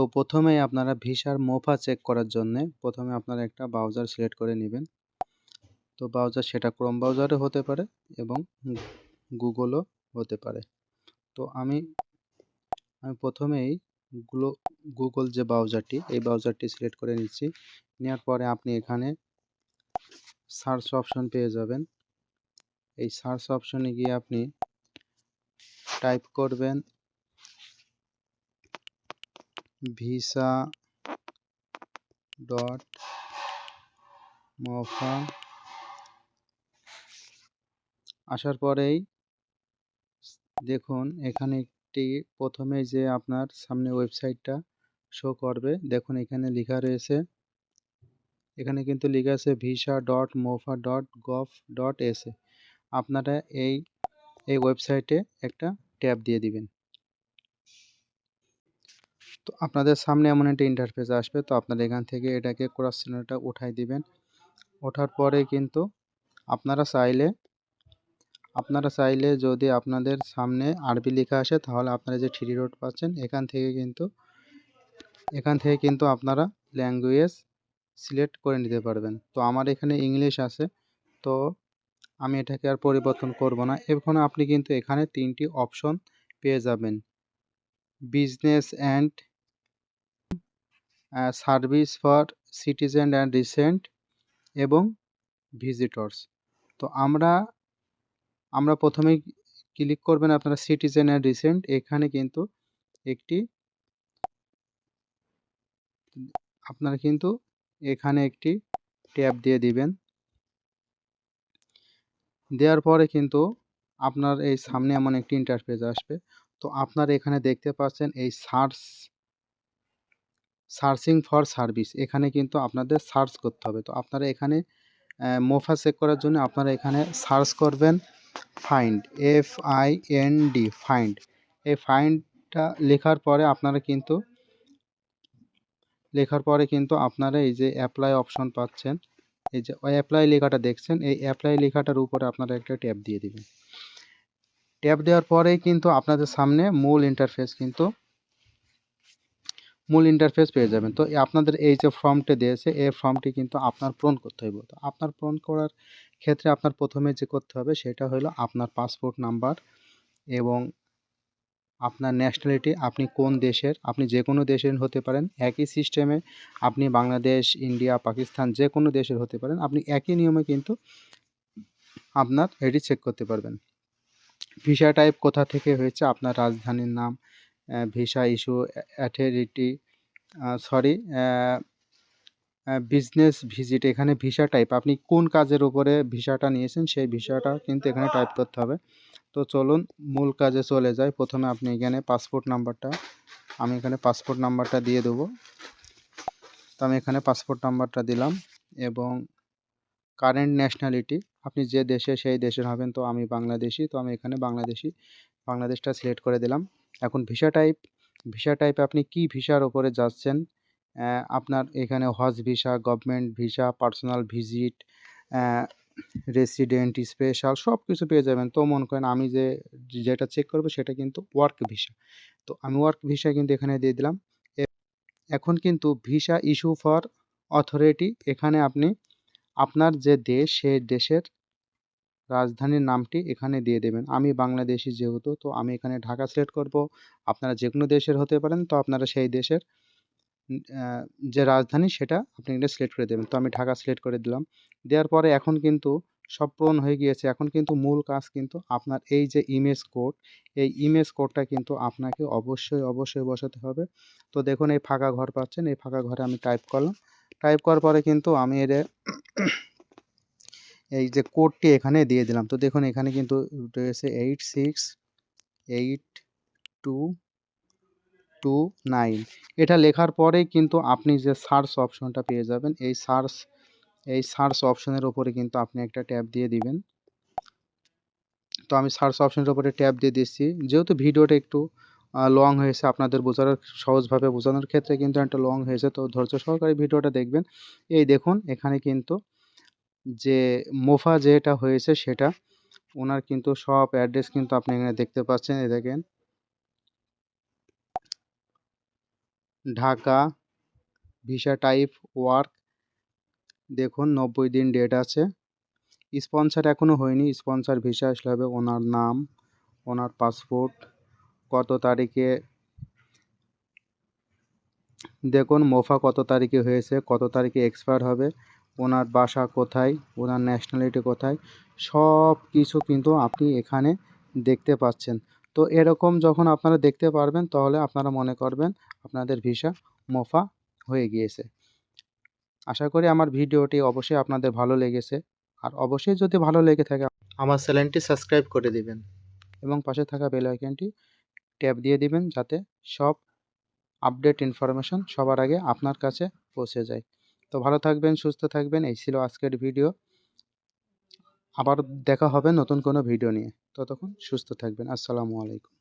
তো প্রথমেই আপনারা ভিসার মোফা চেক করার জন্যে প্রথমে আপনারা একটা ব্রাউজার সিলেক্ট করে নেবেন। তো ব্রাউজার সেটা ক্রোম ব্রাউজারও হতে পারে এবং গুগলও হতে পারে। তো আমি প্রথমেই গুগল যে ব্রাউজারটি এই ব্রাউজারটি সিলেক্ট করে নিচ্ছি। নেওয়ার পরে আপনি এখানে সার্চ অপশন পেয়ে যাবেন। এই সার্চ অপশনে গিয়ে আপনি টাইপ করবেন visa.mofa। আসার পরেই দেখুন এখানে একটি প্রথমে যে আপনার সামনে ওয়েবসাইটটা শো করবে, দেখুন এখানে লেখা রয়েছে, এখানে কিন্তু লেখা আছে visa.mofa.gov.sa। আপনারা এই ওয়েবসাইটে একটা ট্যাব দিয়ে দিবেন। তো আপনাদের সামনে এমন একটা ইন্টারফেস আসবে। তো আপনারা এখান থেকে এটাকে ক্রস চিহ্নটা উঠাই দিবেন। ওঠার পরে কিন্তু আপনারা চাইলে যদি আপনাদের সামনে আরবি লেখা আসে তাহলে আপনারা যে থ্রি ডট পাচ্ছেন এখান থেকে কিন্তু আপনারা ল্যাঙ্গুয়েজ সিলেক্ট করে নিতে পারবেন। তো আমার এখানে ইংলিশ আছে, তো আমি এটাকে আর পরিবর্তন করব না। এখন আপনি কিন্তু এখানে 3টি অপশন পেয়ে যাবেন, business and service for citizen and recent এবং ভিজিটর্স। তো আমরা প্রথমেই ক্লিক করবেন আপনারা সিটিজেন অ্যান্ড রিসেন্ট। এখানে কিন্তু একটি ট্যাব দিয়ে দিবেন। দেওয়ার পরে কিন্তু আপনার এই সামনে এমন একটি ইন্টারফেস আসবে। তো আপনারা এখানে দেখতে পাচ্ছেন এই সার্চিং ফর সার্ভিস, এখানে কিন্তু আপনাদের সার্চ করতে হবে। তো আপনারা এখানে মোফা চেক করার জন্য আপনারা এখানে সার্চ করবেন ফাইন্ড, FIND, ফাইন্ড। এই ফাইন্ডটা লেখার পরে আপনারা এই যে অ্যাপ্লাই অপশন পাচ্ছেন, এই যে অ্যাপ্লাই লেখাটা দেখছেন, এই অ্যাপ্লাই লেখাটার উপরে আপনারা একটা ট্যাব দিয়ে দিবেন। ট্যাব দেওয়ার পরেই কিন্তু আপনাদের সামনে মূল ইন্টারফেস পেয়ে যাবেন। তো আপনাদের এই যে ফর্মটি দিয়েছে এই ফর্মটি কিন্তু আপনার পূরণ করতে হবে। তো আপনার পূরণ করার ক্ষেত্রে আপনার প্রথমে যে করতে হবে সেটা হলো আপনার পাসপোর্ট নাম্বার এবং আপনার ন্যাশনালিটি, আপনি কোন দেশের, আপনি যে কোনো দেশের হতে পারেন। একই সিস্টেমে আপনি বাংলাদেশ, ইন্ডিয়া, পাকিস্তান যে কোনো দেশের হতে পারেন। আপনি একই নিয়মে কিন্তু আপনার এটি চেক করতে পারবেন। ভিসা টাইপ কোথা থেকে হয়েছে, আপনার রাজধানীর নাম, visa issue authority, business visit, এখানে ভিসা টাইপ আপনি কোন কাজের উপরে ভিসাটা নিয়েছেন সেই ভিসাটা কিন্তু এখানে টাইপ করতে হবে। তো চলুন মূল কাজে চলে যাই। প্রথমে আপনি এখানে আমি এখানে পাসপোর্ট নাম্বারটা দিয়ে দেবো। তো আমি এখানে পাসপোর্ট নাম্বারটা দিলাম এবং কারেন্ট ন্যাশনালিটি আপনি যে দেশে সেই দেশের হবেন। তো আমি বাংলাদেশি, তো আমি এখানে বাংলাদেশটা সিলেক্ট করে দিলাম। এখন ভিসা টাইপ আপনি কি ভিসার ওপরে যাচ্ছেন, আপনার এখানে হজ visa, government visa, personal visit, resident, special সব কিছু পেয়ে যাবেন। তো মনে করেন আমি যেটা চেক করবো সেটা কিন্তু ওয়ার্ক ভিসা। তো আমি ওয়ার্ক ভিসা কিন্তু এখানে দিয়ে দিলাম। এখন কিন্তু ভিসা ইস্যু ফর অথরিটি, এখানে আপনি আপনার যে দেশ সেই দেশের রাজধানীর নামটি এখানে দিয়ে দেবেন। আমি বাংলাদেশি যেহেতু, তো আমি এখানে ঢাকা সিলেক্ট করব। আপনারা যে কোনো দেশের হতে পারেন, তো আপনারা সেই দেশের যে রাজধানী সেটা আপনি এটা সিলেক্ট করে দেবেন। তো আমি ঢাকা সিলেক্ট করে দিলাম। দেওয়ার পরে এখন কিন্তু সব পূরণ হয়ে গিয়েছে। এখন কিন্তু মূল কাজ কিন্তু আপনার এই যে এই ইমেজ কোডটা কিন্তু আপনাকে অবশ্যই বসাতে হবে। তো দেখুন এই ফাঁকা ঘর পাচ্ছেন, এই ফাঁকা ঘরে আমি টাইপ করলাম। টাইপ করার পরে কিন্তু আমি এই যে কোডটি এখানে দিয়ে দিলাম। তো দেখুন এখানে কিন্তু রয়েছে 868229। এটা লেখার পরেই কিন্তু আপনি যে সার্চ অপশনটা পেয়ে যাবেন, এই সার্চ অপশনের উপরে কিন্তু আপনি একটা ট্যাব দিয়ে দিবেন। তো আমি সার্চ অপশনের উপরে ট্যাব দিয়ে দিচ্ছি। যেহেতু ভিডিওটা একটু লং হয়েছে, আপনাদের সহজভাবে বোঝানোর ক্ষেত্রে কিন্তু একটা লং হয়েছে, তো ধৈর্য সহকারে ভিডিওটা দেখবেন। এই দেখুন এখানে কিন্তু যে মোফা যেটা হয়েছে সেটা ওনার কিন্তু সব অ্যাড্রেস কিন্তু আপনি এখানে দেখতে পাচ্ছেন। এই দেখেন ঢাকা, ভিসা টাইপ ওয়ার্ক, দেখুন 90 দিন ডেট আছে। স্পন্সর এখনও হয়নি, স্পন্সর ভিসা আসলে হবে। ওনার নাম, ওনার পাসপোর্ট, কত তারিখে, দেখুন মোফা কত তারিখে হয়েছে, কত তারিখে এক্সপায়ার হবে, ওনার বাসা কোথায়, ওনার ন্যাশনালিটি কোথায়, সব কিছু কিন্তু আপনি এখানে দেখতে পাচ্ছেন। তো এরকম যখন আপনারা দেখতে পারবেন তাহলে আপনারা মনে করবেন আপনাদের ভিসা মোফা হয়ে গিয়েছে। আশা করি আমার ভিডিওটি অবশ্যই আপনাদের ভালো লেগেছে। আর অবশ্যই যদি ভালো লেগে থাকে আমার চ্যানেলটি সাবস্ক্রাইব করে দিবেন এবং পাশে থাকা বেল আইকনটি ট্যাপ দিয়ে দিবেন যাতে সব আপডেট ইনফরমেশন সবার আগে আপনার কাছে পৌঁছে যায়। তো ভালো থাকবেন, সুস্থ থাকবেন। এই ছিল আজকের ভিডিও। আবার দেখা হবে নতুন কোনো ভিডিও নিয়ে। ততক্ষণ সুস্থ থাকবেন। আসসালামু আলাইকুম।